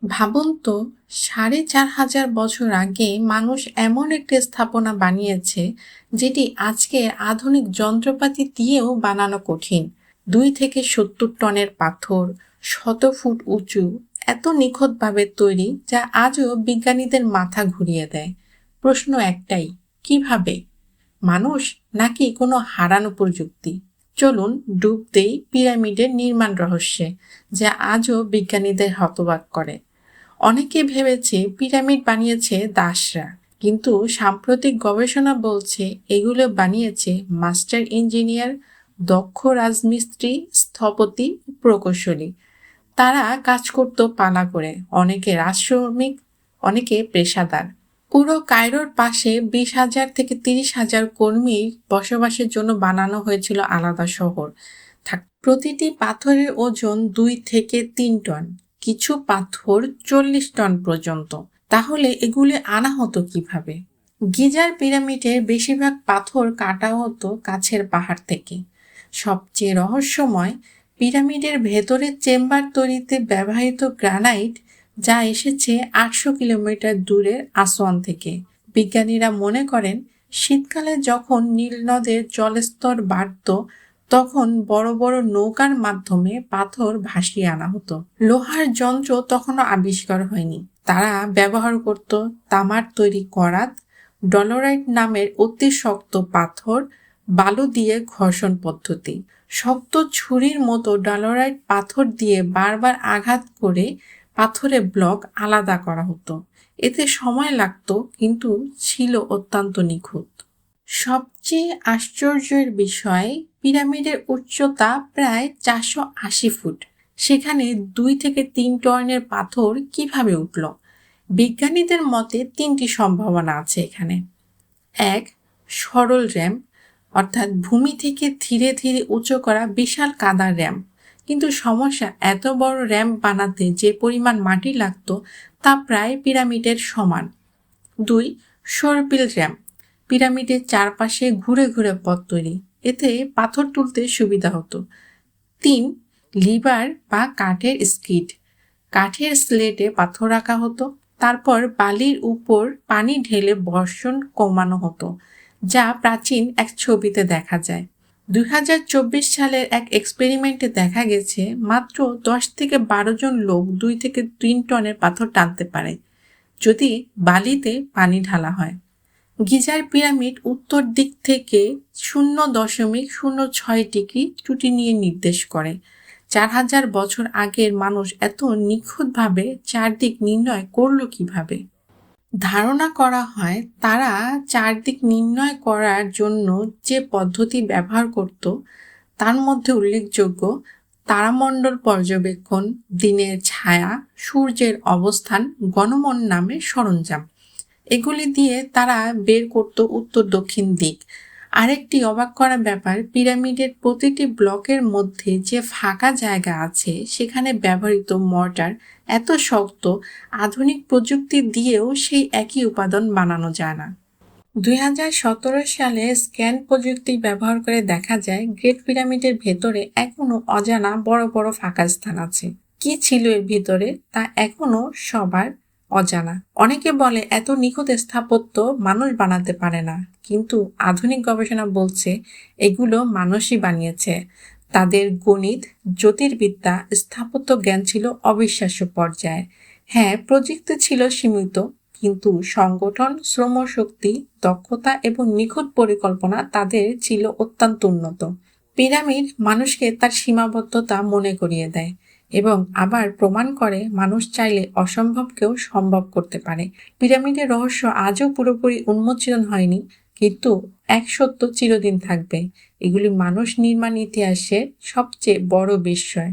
ভাবুন তো, ৪,৫০০ বছর আগে মানুষ এমন একটি স্থাপনা বানিয়েছে যেটি আজকের আধুনিক যন্ত্রপাতি দিয়েও বানানো কঠিন। ২ থেকে ৭০ টনের পাথর, শত ফুট উঁচু, এত নিখুঁতভাবে তৈরি যা আজও বিজ্ঞানীদের মাথা ঘুরিয়ে দেয়। প্রশ্ন একটাই, কিভাবে? মানুষ নাকি কোনো হারানো প্রযুক্তি? চলুন ডুব দেই পিরামিডের নির্মাণ রহস্যে, যা আজও বিজ্ঞানীদের হতবাক করে। অনেকে ভেবেছে পিরামিড বানিয়েছে দাসরা, কিন্তু সাম্প্রতিক গবেষণা বলছে এগুলো বানিয়েছে মাস্টার ইঞ্জিনিয়ার, দক্ষ রাজমিস্ত্রি, স্থপতি, প্রকৌশলী। তারা কাজ করত পালা করে, অনেকে রাজশ্রমিক, অনেকে পেশাদার। পুরো কায়রোর পাশে ২০,০০০ থেকে ৩০,০০০ কর্মী বসবাসের জন্য বানানো হয়েছিল আলাদা শহর। প্রতিটি পাথরের ওজন ২ থেকে ৩ টন, কিছু পাথর ৪০ টন পর্যন্ত। তাহলে এগুলি আনা হতো কিভাবে? গিজার পিরামিডের বেশিরভাগ পাথর কাটা হতো কাছের পাহাড় থেকে। সবচেয়ে রহস্যময়, পিরামিডের ভেতরের চেম্বার তৈরিতে ব্যবহৃত গ্রানাইট, যা এসেছে ৮০০ কিলোমিটার দূরের আসওয়ান থেকে। বিজ্ঞানীরা মনে করেন শীতকালে যখন নীল নদের জলস্তর বাড়ত, তখন বড় বড় নৌকার মাধ্যমে পাথর ভাসিয়ে আনা হতো। লোহার যন্ত্র তখনও আবিষ্কার হয়নি। তারা ব্যবহার করত তামার তৈরি করাত, ডলোরাইট নামের অতি শক্ত পাথর, বালু দিয়ে ঘর্ষণ পদ্ধতি। শক্ত ছুরির মতো ডলোরাইট পাথর দিয়ে বারবার আঘাত করে পাথরের ব্লক আলাদা করা হতো। এতে সময় লাগতো, কিন্তু ছিল অত্যন্ত নিখুঁত। সবচেয়ে আশ্চর্যের বিষয়, পিরামিডের উচ্চতা প্রায় ৪৮০ ফুট। সেখানে ২ থেকে ৩ টনের পাথর কিভাবে উঠল? বিজ্ঞানীদের মতে ৩টি সম্ভাবনা আছে এখানে। ১. সরল র্যাম্প, অর্থাৎ ভূমি থেকে ধীরে ধীরে উঁচু করা বিশাল কাদার র্যাম্প। কিন্তু সমস্যা, এত বড় র্যাম্প বানাতে যে পরিমাণ মাটি লাগতো তা প্রায় পিরামিডের সমান। ২. সর্পিল র্যাম্প, পিরামিডের চারপাশে ঘুরে ঘুরে পথ তৈরি, এতে পাথর তুলতে সুবিধা হতো। ৩. লিভার বা কাঠের স্কিড, কাঠের স্লেটে পাথর রাখা হতো, তারপর বালির উপর পানি ঢেলে বর্ষণ কমানো হতো, যা প্রাচীন এক ছবিতে দেখা যায়। ২০২৪ সালের এক এক্সপেরিমেন্টে দেখা গেছে মাত্র ১০ থেকে ১২ জন লোক ২ থেকে ৩ টনের পাথর টানতে পারে, যদি বালিতে পানি ঢালা হয়। গিজার পিরামিড উত্তর দিক থেকে ০.০৬ ডিগ্রি ত্রুটি নিয়ে নির্দেশ করে। ৪,০০০ বছর আগের মানুষ এত নিখুঁতভাবে চারদিক নির্ণয় করল কিভাবে? ধারণা করা হয় তারা চারদিক নির্ণয় করার জন্য যে পদ্ধতি ব্যবহার করত তার মধ্যে উল্লেখযোগ্য তারামণ্ডল পর্যবেক্ষণ, দিনের ছায়া, সূর্যের অবস্থান, গণমন নামের সরঞ্জাম। এগুলি দিয়ে তারা বের করত উত্তর দক্ষিণ দিক। আরেকটি অবাক করা ব্যাপার, পিরামিডের প্রতিটি ব্লকের মধ্যে যে ফাঁকা জায়গা আছে সেখানে ব্যবহৃত মর্টার এত শক্ত, আধুনিক প্রযুক্তি দিয়েও সেই একই উপাদান বানানো যায় না। ২০১৭ সালে স্ক্যান প্রযুক্তি ব্যবহার করে দেখা যায় গ্রেট পিরামিডের ভেতরে এখনো অজানা বড় বড় ফাঁকা স্থান আছে। কি ছিল এর ভিতরে তা এখনো সবার অজানা। অনেকে বলে এত নিখুঁত স্থাপত্য মানুষ বানাতে পারে না, কিন্তু আধুনিক গবেষণা বলছে এগুলো মানুষই বানিয়েছে। তাদের গণিত, জ্যোতির্বিদ্যা, স্থাপত্য জ্ঞান ছিল অবিশ্বাস্য পর্যায়ে। হ্যাঁ, প্রযুক্তি ছিল সীমিত, কিন্তু সংগঠন, শ্রমশক্তি, দক্ষতা এবং নিখুঁত পরিকল্পনা তাদের ছিল অত্যন্ত উন্নত। পিরামিড মানুষকে তার সীমাবদ্ধতা মনে করিয়ে দেয় এবং আবার প্রমাণ করে মানুষ চাইলে অসম্ভবকেও সম্ভব করতে পারে। পিরামিডের রহস্য আজও পুরোপুরি উন্মোচন হয়নি, কিন্তু এক সত্য চিরদিন থাকবে, এগুলি মানুষ নির্মাণ ইতিহাসের সবচেয়ে বড় বিস্ময়।